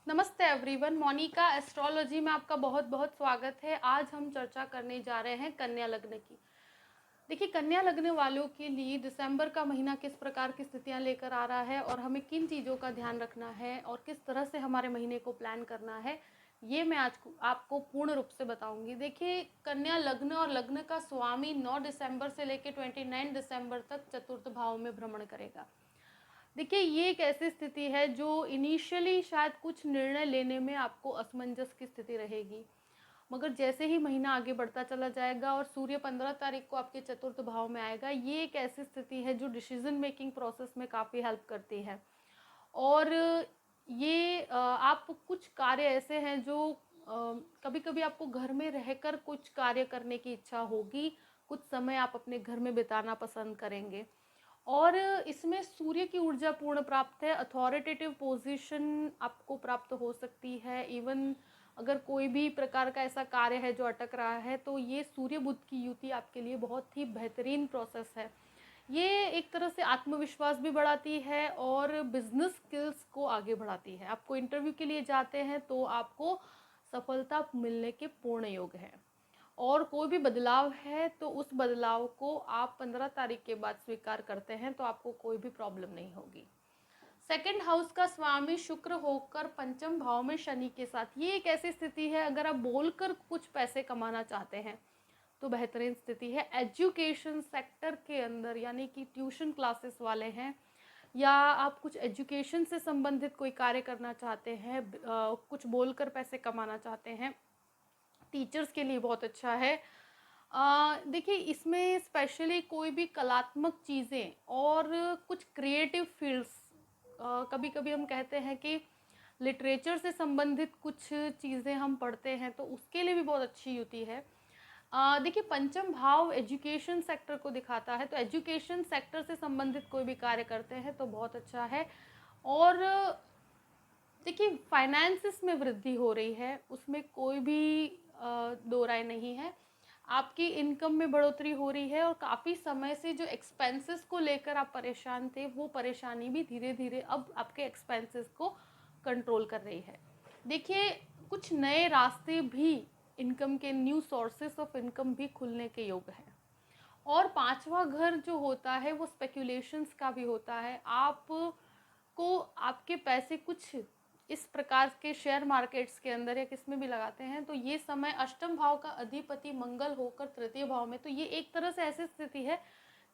नमस्ते everyone, Monika astrology में आपका बहुत बहुत स्वागत है। आज हम चर्चा करने जा रहे हैं कन्या लग्न की। देखिए, कन्या लग्न वालों के लिए दिसंबर का महीना किस प्रकार की स्थितियां लेकर आ रहा है और हमें किन चीज़ों का ध्यान रखना है और किस तरह से हमारे महीने को प्लान करना है, ये मैं आज आपको पूर्ण रूप से बताऊंगी। देखिए, कन्या लग्न और लग्न का स्वामी 9 दिसंबर से लेकर 29 दिसंबर तक चतुर्थ भाव में भ्रमण करेगा। देखिए, ये एक ऐसी स्थिति है जो इनिशियली शायद कुछ निर्णय लेने में आपको असमंजस की स्थिति रहेगी, मगर जैसे ही महीना आगे बढ़ता चला जाएगा और सूर्य 15 तारीख को आपके चतुर्थ भाव में आएगा, ये एक ऐसी स्थिति है जो डिसीजन मेकिंग प्रोसेस में काफ़ी हेल्प करती है। और ये आप कुछ कार्य ऐसे हैं जो कभी कभी आपको घर में रहकर कुछ कार्य करने की इच्छा होगी, कुछ समय आप अपने घर में बिताना पसंद करेंगे। और इसमें सूर्य की ऊर्जा पूर्ण प्राप्त है, अथॉरिटेटिव पोजीशन आपको प्राप्त हो सकती है। इवन अगर कोई भी प्रकार का ऐसा कार्य है जो अटक रहा है, तो ये सूर्य बुध की युति आपके लिए बहुत ही बेहतरीन प्रोसेस है। ये एक तरह से आत्मविश्वास भी बढ़ाती है और बिजनेस स्किल्स को आगे बढ़ाती है। आपको इंटरव्यू के लिए जाते हैं तो आपको सफलता मिलने के पूर्ण योग है। और कोई भी बदलाव है तो उस बदलाव को आप 15 तारीख के बाद स्वीकार करते हैं तो आपको कोई भी प्रॉब्लम नहीं होगी। सेकंड हाउस का स्वामी शुक्र होकर पंचम भाव में शनि के साथ, ये एक ऐसी स्थिति है, अगर आप बोलकर कुछ पैसे कमाना चाहते हैं तो बेहतरीन स्थिति है। एजुकेशन सेक्टर के अंदर, यानी कि ट्यूशन क्लासेस वाले हैं या आप कुछ एजुकेशन से संबंधित कोई कार्य करना चाहते हैं, कुछ बोलकर पैसे कमाना चाहते हैं, टीचर्स के लिए बहुत अच्छा है। देखिए, इसमें स्पेशली कोई भी कलात्मक चीज़ें और कुछ क्रिएटिव फील्ड्स, कभी कभी हम कहते हैं कि लिटरेचर से संबंधित कुछ चीज़ें हम पढ़ते हैं तो उसके लिए भी बहुत अच्छी युति है। देखिए, पंचम भाव एजुकेशन सेक्टर को दिखाता है, तो एजुकेशन सेक्टर से संबंधित कोई भी कार्य करते हैं तो बहुत अच्छा है। और देखिए, फाइनेंसिस में वृद्धि हो रही है, उसमें कोई भी दो राय नहीं है। आपकी इनकम में बढ़ोतरी हो रही है और काफ़ी समय से जो एक्सपेंसेस को लेकर आप परेशान थे, वो परेशानी भी धीरे धीरे अब आपके एक्सपेंसेस को कंट्रोल कर रही है। देखिए, कुछ नए रास्ते भी, इनकम के न्यू सोर्सेस ऑफ इनकम भी खुलने के योग है। और पांचवा घर जो होता है वो स्पेक्यूलेशंस का भी होता है। आप को आपके पैसे कुछ इस प्रकार के शेयर मार्केट्स के अंदर या किस में भी लगाते हैं तो ये समय अष्टम भाव का अधिपति मंगल होकर तृतीय भाव में, तो ये एक तरह से ऐसी स्थिति है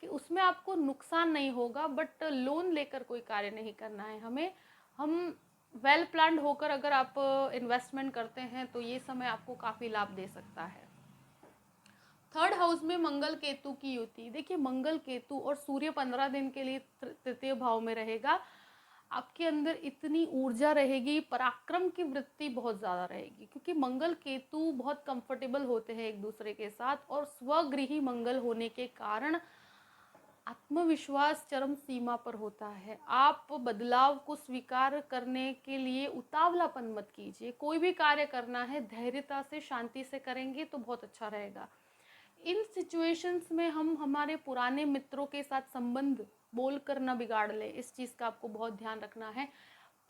कि उसमें आपको नुकसान नहीं होगा, बट लोन लेकर कोई कार्य नहीं करना है हमें। हम वेल प्लान्ड होकर अगर आप इन्वेस्टमेंट करते हैं तो ये समय आपको काफ़ी लाभ दे सकता है। थर्ड हाउस में मंगल केतु की युति, देखिए मंगल केतु और सूर्य 15 दिन के लिए तृतीय भाव में रहेगा। आपके अंदर इतनी ऊर्जा रहेगी, पराक्रम की वृत्ति बहुत ज़्यादा रहेगी, क्योंकि मंगल केतु बहुत कंफर्टेबल होते हैं एक दूसरे के साथ और स्वगृही मंगल होने के कारण आत्मविश्वास चरम सीमा पर होता है। आप बदलाव को स्वीकार करने के लिए उतावलापन मत कीजिए। कोई भी कार्य करना है धैर्यता से, शांति से करेंगे तो बहुत अच्छा रहेगा। इन सिचुएशंस में हम हमारे पुराने मित्रों के साथ संबंध बोल कर ना बिगाड़ ले, इस चीज़ का आपको बहुत ध्यान रखना है।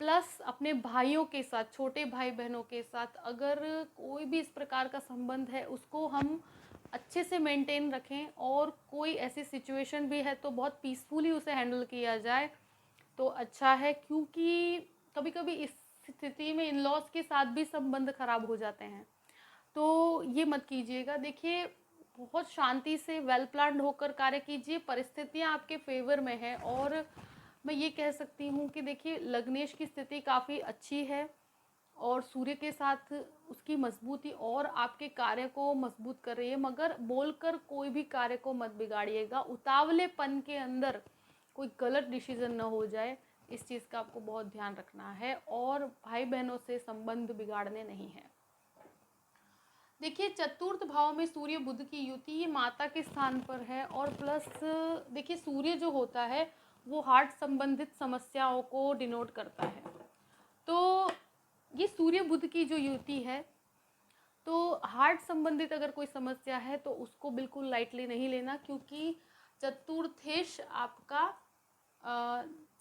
प्लस अपने भाइयों के साथ, छोटे भाई बहनों के साथ अगर कोई भी इस प्रकार का संबंध है उसको हम अच्छे से मेंटेन रखें, और कोई ऐसी सिचुएशन भी है तो बहुत पीसफुली उसे हैंडल किया जाए तो अच्छा है। क्योंकि कभी कभी इस स्थिति में इन लॉज के साथ भी संबंध खराब हो जाते हैं, तो ये मत कीजिएगा। देखिए, बहुत शांति से वेल प्लान्ड होकर कार्य कीजिए, परिस्थितियाँ आपके फेवर में है। और मैं ये कह सकती हूँ कि देखिए, लग्नेश की स्थिति काफ़ी अच्छी है और सूर्य के साथ उसकी मजबूती और आपके कार्य को मजबूत कर रही है, मगर बोलकर कोई भी कार्य को मत बिगाड़िएगा। उतावलेपन के अंदर कोई गलत डिसीजन ना हो जाए, इस चीज़ का आपको बहुत ध्यान रखना है। और भाई बहनों से संबंध बिगाड़ने नहीं है। देखिए, चतुर्थ भाव में सूर्य बुध की युति, ये माता के स्थान पर है। और प्लस देखिए, सूर्य जो होता है वो हार्ट संबंधित समस्याओं को डिनोट करता है। तो ये सूर्य बुध की जो युति है, तो हार्ट संबंधित अगर कोई समस्या है तो उसको बिल्कुल लाइटली नहीं लेना, क्योंकि चतुर्थेश आपका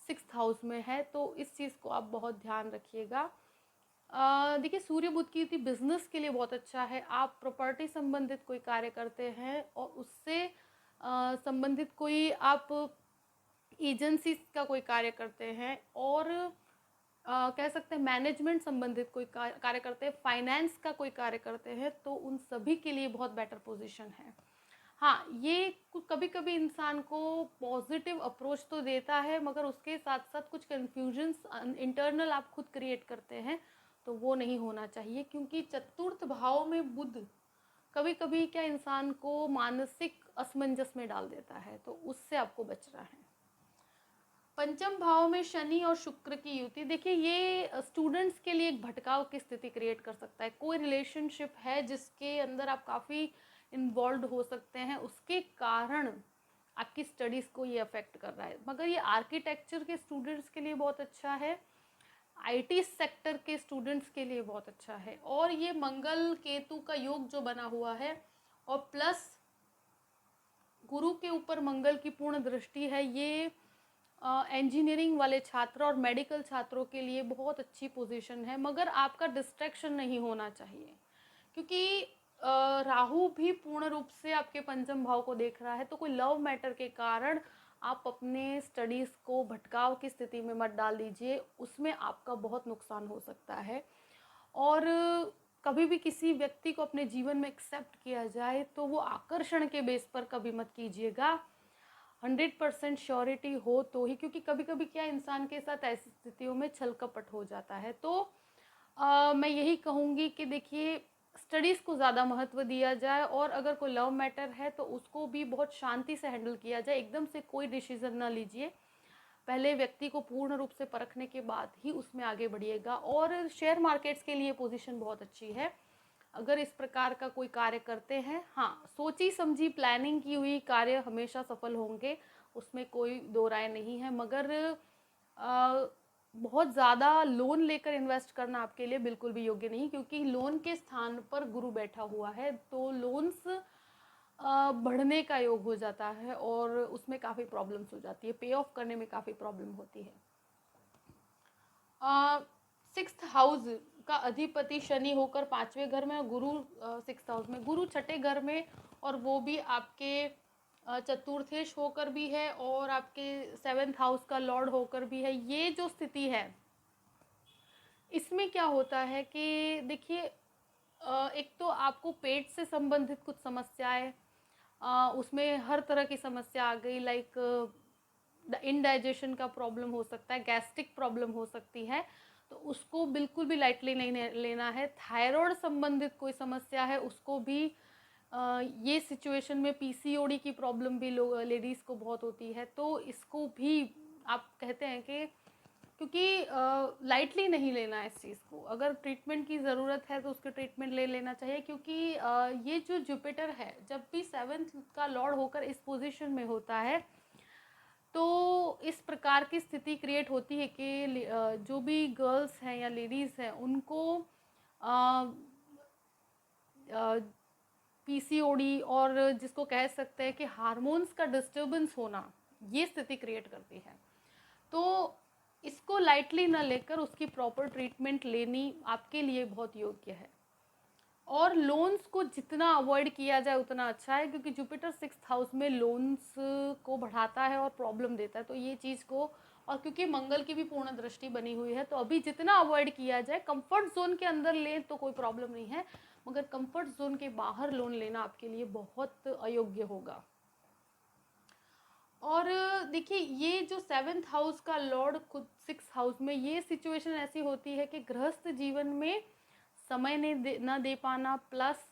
6th हाउस में है, तो इस चीज़ को आप बहुत ध्यान रखिएगा। देखिए सूर्य बुध की युति बिजनेस के लिए बहुत अच्छा है। आप प्रॉपर्टी संबंधित कोई कार्य करते हैं और उससे संबंधित कोई आप एजेंसी का कोई कार्य करते हैं और कह सकते हैं मैनेजमेंट संबंधित कोई कार्य करते हैं, फाइनेंस का कोई कार्य करते हैं, तो उन सभी के लिए बहुत बेटर पोजीशन है। हाँ, ये कभी कभी इंसान को पॉजिटिव अप्रोच तो देता है, मगर उसके साथ साथ कुछ कन्फ्यूजन्स इंटरनल आप खुद क्रिएट करते हैं, तो वो नहीं होना चाहिए। क्योंकि चतुर्थ भाव में बुध कभी कभी क्या इंसान को मानसिक असमंजस में डाल देता है, तो उससे आपको बचना है। पंचम भाव में शनि और शुक्र की युति, देखिए ये स्टूडेंट्स के लिए एक भटकाव की स्थिति क्रिएट कर सकता है। कोई रिलेशनशिप है जिसके अंदर आप काफ़ी इन्वॉल्व हो सकते हैं, उसके कारण आपकी स्टडीज़ को ये अफेक्ट कर रहा है। मगर ये आर्किटेक्चर के स्टूडेंट्स के लिए बहुत अच्छा है, आईटी सेक्टर के स्टूडेंट्स के लिए बहुत अच्छा है। और ये मंगल केतु का योग जो बना हुआ है और प्लस गुरु के ऊपर मंगल की पूर्ण दृष्टि है, ये इंजीनियरिंग वाले छात्र और मेडिकल छात्रों के लिए बहुत अच्छी पोजीशन है। मगर आपका डिस्ट्रैक्शन नहीं होना चाहिए, क्योंकि राहु भी पूर्ण रूप से आपके पंचम भाव को देख रहा है। तो कोई लव मैटर के कारण आप अपने स्टडीज़ को भटकाव की स्थिति में मत डाल दीजिए, उसमें आपका बहुत नुकसान हो सकता है। और कभी भी किसी व्यक्ति को अपने जीवन में एक्सेप्ट किया जाए तो वो आकर्षण के बेस पर कभी मत कीजिएगा। 100% श्योरिटी हो तो ही, क्योंकि कभी कभी क्या इंसान के साथ ऐसी स्थितियों में छल कपट हो जाता है। तो मैं यही कहूँगी कि देखिए स्टडीज़ को ज़्यादा महत्व दिया जाए, और अगर कोई लव मैटर है तो उसको भी बहुत शांति से हैंडल किया जाए। एकदम से कोई डिसीज़न ना लीजिए, पहले व्यक्ति को पूर्ण रूप से परखने के बाद ही उसमें आगे बढ़िएगा। और शेयर मार्केट्स के लिए पोजीशन बहुत अच्छी है अगर इस प्रकार का कोई कार्य करते हैं। हाँ, सोची समझी प्लानिंग की हुई कार्य हमेशा सफल होंगे, उसमें कोई दो राय नहीं है। मगर बहुत ज़्यादा लोन लेकर इन्वेस्ट करना आपके लिए बिल्कुल भी योग्य नहीं, क्योंकि लोन के स्थान पर गुरु बैठा हुआ है, तो लोन्स बढ़ने का योग हो जाता है और उसमें काफ़ी प्रॉब्लम्स हो जाती है, पे ऑफ करने में काफ़ी प्रॉब्लम होती है। सिक्स्थ हाउस का अधिपति शनि होकर पांचवें घर में, गुरु सिक्स्थ हाउस में, गुरु छठे घर में, और वो भी आपके चतुर्थेश होकर भी है और आपके सेवेंथ हाउस का लॉर्ड होकर भी है। ये जो स्थिति है इसमें क्या होता है कि देखिए एक तो आपको पेट से संबंधित कुछ समस्याएं, उसमें हर तरह की समस्या आ गई, लाइक इनडाइजेशन का प्रॉब्लम हो सकता है, गैस्ट्रिक प्रॉब्लम हो सकती है, तो उसको बिल्कुल भी लाइटली नहीं लेना है। थायराइड संबंधित कोई समस्या है उसको भी ये सिचुएशन में पीसीओडी की प्रॉब्लम भी लेडीज़ को बहुत होती है, तो इसको भी आप कहते हैं कि क्योंकि लाइटली नहीं लेना है इस चीज़ को। अगर ट्रीटमेंट की ज़रूरत है तो उसके ट्रीटमेंट ले लेना चाहिए, क्योंकि ये जो जुपिटर है जब भी सेवन्थ का लॉर्ड होकर इस पोजीशन में होता है तो इस प्रकार की स्थिति क्रिएट होती है कि जो भी गर्ल्स हैं या लेडीज़ हैं उनको पीसीओडी और जिसको कह सकते हैं कि हार्मोन्स का डिस्टर्बेंस होना, ये स्थिति क्रिएट करती है। तो इसको लाइटली ना लेकर उसकी प्रॉपर ट्रीटमेंट लेनी आपके लिए बहुत योग्य है। और लोन्स को जितना अवॉइड किया जाए उतना अच्छा है, क्योंकि जुपिटर सिक्स्थ हाउस में लोन्स को बढ़ाता है और प्रॉब्लम देता है, तो ये चीज़ को, और क्योंकि मंगल की भी पूर्ण दृष्टि बनी हुई है, तो अभी जितना अवॉइड किया जाए, कंफर्ट जोन के अंदर लें तो कोई प्रॉब्लम नहीं है, मगर कंफर्ट जोन के बाहर लोन लेना आपके लिए बहुत अयोग्य होगा। और देखिए ये जो सेवन्थ हाउस का लॉर्ड खुद सिक्स हाउस में, ये सिचुएशन ऐसी होती है कि गृहस्थ जीवन में समय न दे पाना, प्लस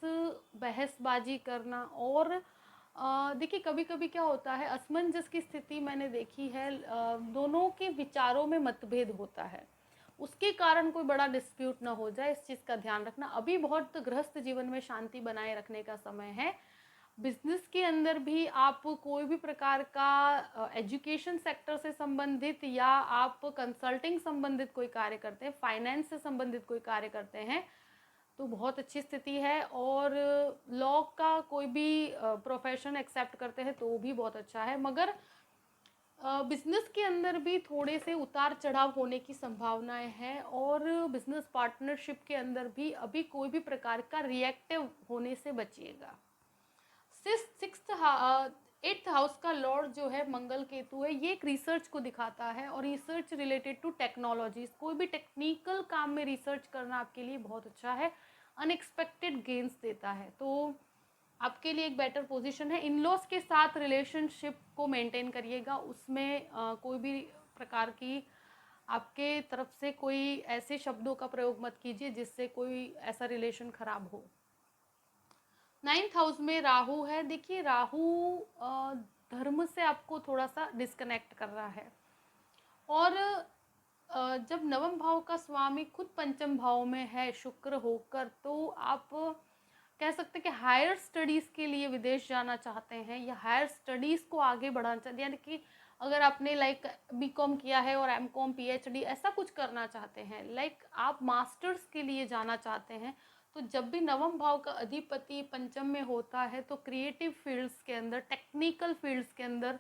बहसबाजी करना, और देखिए कभी कभी क्या होता है असमंजस की स्थिति मैंने देखी है, दोनों के विचारों में मतभेद होता है, उसके कारण कोई बड़ा डिस्प्यूट ना हो जाए, इस चीज़ का ध्यान रखना। अभी बहुत गृहस्थ जीवन में शांति बनाए रखने का समय है। बिजनेस के अंदर भी आप कोई भी प्रकार का एजुकेशन सेक्टर से संबंधित या आप कंसल्टिंग संबंधित कोई कार्य करते हैं, फाइनेंस से संबंधित कोई कार्य करते हैं, तो बहुत अच्छी स्थिति है। और लॉ का कोई भी प्रोफेशन एक्सेप्ट करते हैं तो भी बहुत अच्छा है। मगर बिजनेस के अंदर भी थोड़े से उतार चढ़ाव होने की संभावनाएं हैं, और बिजनेस पार्टनरशिप के अंदर भी अभी कोई भी प्रकार का रिएक्टिव होने से बचिएगा। सिक्स्थ एट्थ हाउस का लॉर्ड जो है मंगल केतु है, ये एक रिसर्च को दिखाता है, और रिसर्च रिलेटेड टू टेक्नोलॉजीज, कोई भी टेक्निकल काम में रिसर्च करना आपके लिए बहुत अच्छा है, अनएक्सपेक्टेड गेन्स देता है, तो आपके लिए एक बेटर पोजीशन है। इन लॉज के साथ रिलेशनशिप को मेंटेन करिएगा, उसमें कोई भी प्रकार की आपके तरफ से कोई ऐसे शब्दों का प्रयोग मत कीजिए जिससे कोई ऐसा रिलेशन खराब हो। 9th हाउस में राहु है। देखिए राहु धर्म से आपको थोड़ा सा डिस्कनेक्ट कर रहा है, और जब नवम भाव का स्वामी खुद पंचम भाव में है शुक्र होकर, तो आप कह सकते हैं कि हायर स्टडीज़ के लिए विदेश जाना चाहते हैं, या हायर स्टडीज़ को आगे बढ़ाना चाहते हैं, यानी कि अगर आपने लाइक बीकॉम किया है और एमकॉम पीएचडी ऐसा कुछ करना चाहते हैं, लाइक आप मास्टर्स के लिए जाना चाहते हैं, तो जब भी नवम भाव का अधिपति पंचम में होता है तो क्रिएटिव फील्ड्स के अंदर, टेक्निकल फील्ड्स के अंदर,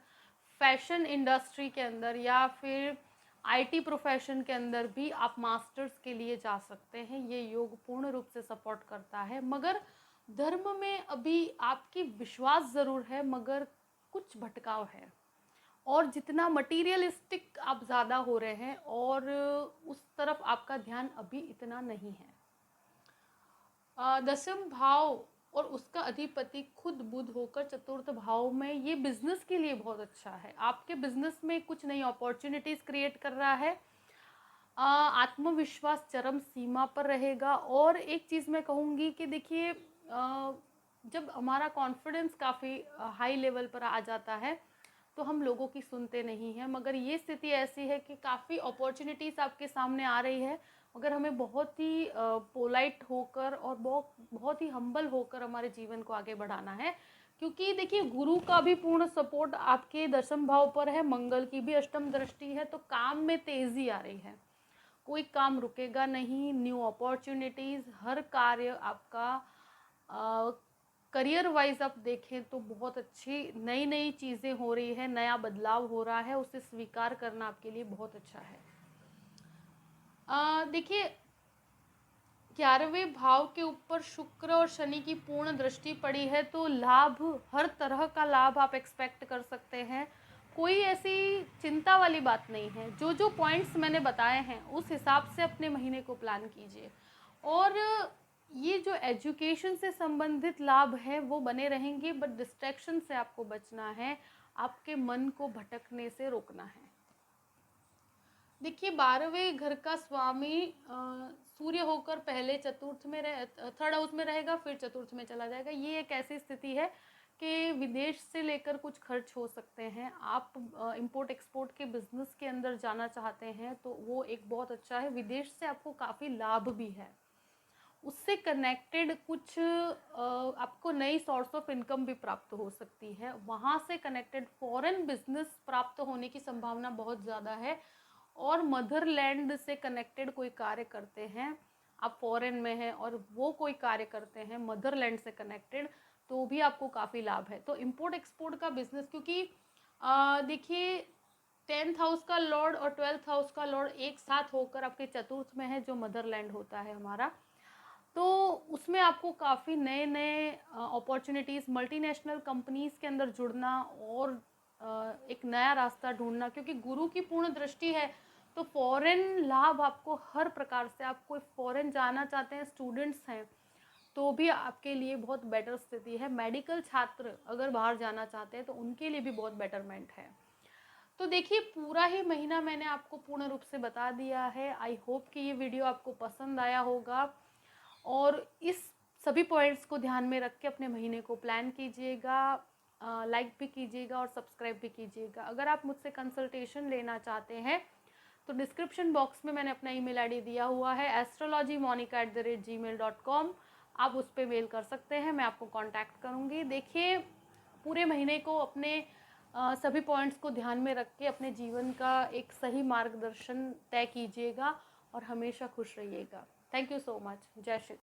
फैशन इंडस्ट्री के अंदर, या फिर आईटी प्रोफेशन के अंदर भी आप मास्टर्स के लिए जा सकते हैं। ये योग पूर्ण रूप से सपोर्ट करता है, मगर धर्म में अभी आपकी विश्वास ज़रूर है, मगर कुछ भटकाव है, और जितना मटीरियलिस्टिक आप ज़्यादा हो रहे हैं, और उस तरफ आपका ध्यान अभी इतना नहीं है। दसम भाव और उसका अधिपति खुद बुध होकर चतुर्थ भाव में, ये बिजनेस के लिए बहुत अच्छा है, आपके बिजनेस में कुछ नई अपॉर्चुनिटीज़ क्रिएट कर रहा है, आत्मविश्वास चरम सीमा पर रहेगा। और एक चीज़ मैं कहूँगी कि देखिए जब हमारा कॉन्फिडेंस काफ़ी हाई लेवल पर आ जाता है तो हम लोगों की सुनते नहीं हैं, मगर ये स्थिति ऐसी है कि काफ़ी अपॉर्चुनिटीज़ आपके सामने आ रही है, मगर हमें बहुत ही पोलाइट होकर और बहुत ही हम्बल होकर हमारे जीवन को आगे बढ़ाना है, क्योंकि देखिए गुरु का भी पूर्ण सपोर्ट आपके दशम भाव पर है, मंगल की भी अष्टम दृष्टि है, तो काम में तेज़ी आ रही है, कोई काम रुकेगा नहीं, न्यू अपॉर्चुनिटीज़, हर कार्य आपका करियर वाइज आप देखें तो बहुत अच्छी नई नई चीज़ें हो रही है, नया बदलाव हो रहा है, उसे स्वीकार करना आपके लिए बहुत अच्छा है। देखिए 11वें भाव के ऊपर शुक्र और शनि की पूर्ण दृष्टि पड़ी है, तो लाभ, हर तरह का लाभ आप एक्सपेक्ट कर सकते हैं, कोई ऐसी चिंता वाली बात नहीं है। जो जो पॉइंट्स मैंने बताए हैं उस हिसाब से अपने महीने को प्लान कीजिए, और ये जो एजुकेशन से संबंधित लाभ है वो बने रहेंगे, बट डिस्ट्रैक्शन से आपको बचना है, आपके मन को भटकने से रोकना है। देखिए 12वें घर का स्वामी सूर्य होकर पहले चतुर्थ में थर्ड हाउस में रहेगा, फिर चतुर्थ में चला जाएगा। ये एक ऐसी स्थिति है कि विदेश से लेकर कुछ खर्च हो सकते हैं, आप इंपोर्ट एक्सपोर्ट के बिजनेस के अंदर जाना चाहते हैं तो वो एक बहुत अच्छा है, विदेश से आपको काफ़ी लाभ भी है, उससे कनेक्टेड कुछ आपको नई सोर्स ऑफ इनकम भी प्राप्त हो सकती है, वहाँ से कनेक्टेड फॉरेन बिजनेस प्राप्त होने की संभावना बहुत ज़्यादा है, और मदरलैंड से कनेक्टेड कोई कार्य करते हैं, आप फॉरेन में हैं और वो कोई कार्य करते हैं मदरलैंड से कनेक्टेड, तो भी आपको काफ़ी लाभ है। तो इंपोर्ट एक्सपोर्ट का बिजनेस, क्योंकि देखिए 10th हाउस का लॉर्ड और 12th हाउस का लॉर्ड एक साथ होकर आपके चतुर्थ में है, जो मदरलैंड होता है हमारा, तो उसमें आपको काफ़ी नए नए अपॉर्चुनिटीज़, मल्टीनेशनल कंपनीज़ के अंदर जुड़ना, और एक नया रास्ता ढूंढना, क्योंकि गुरु की पूर्ण दृष्टि है, तो फॉरेन लाभ आपको हर प्रकार से, आप कोई फॉरेन जाना चाहते हैं, स्टूडेंट्स हैं तो भी आपके लिए बहुत बेटर स्थिति है, मेडिकल छात्र अगर बाहर जाना चाहते हैं तो उनके लिए भी बहुत बेटरमेंट है। तो देखिए पूरा ही महीना मैंने आपको पूर्ण रूप से बता दिया है, आई होप कि ये वीडियो आपको पसंद आया होगा, और इस सभी पॉइंट्स को ध्यान में रख के अपने महीने को प्लान कीजिएगा, लाइक भी कीजिएगा और सब्सक्राइब भी कीजिएगा। अगर आप मुझसे कंसल्टेशन लेना चाहते हैं तो डिस्क्रिप्शन बॉक्स में मैंने अपना ईमेल आईडी दिया हुआ है astrologymonica@gmail.com, आप उस पर मेल कर सकते हैं, मैं आपको कांटेक्ट करूँगी। देखिए पूरे महीने को अपने सभी पॉइंट्स को ध्यान में रख के अपने जीवन का एक सही मार्गदर्शन तय कीजिएगा, और हमेशा खुश रहिएगा। Thank you so much. जय श्री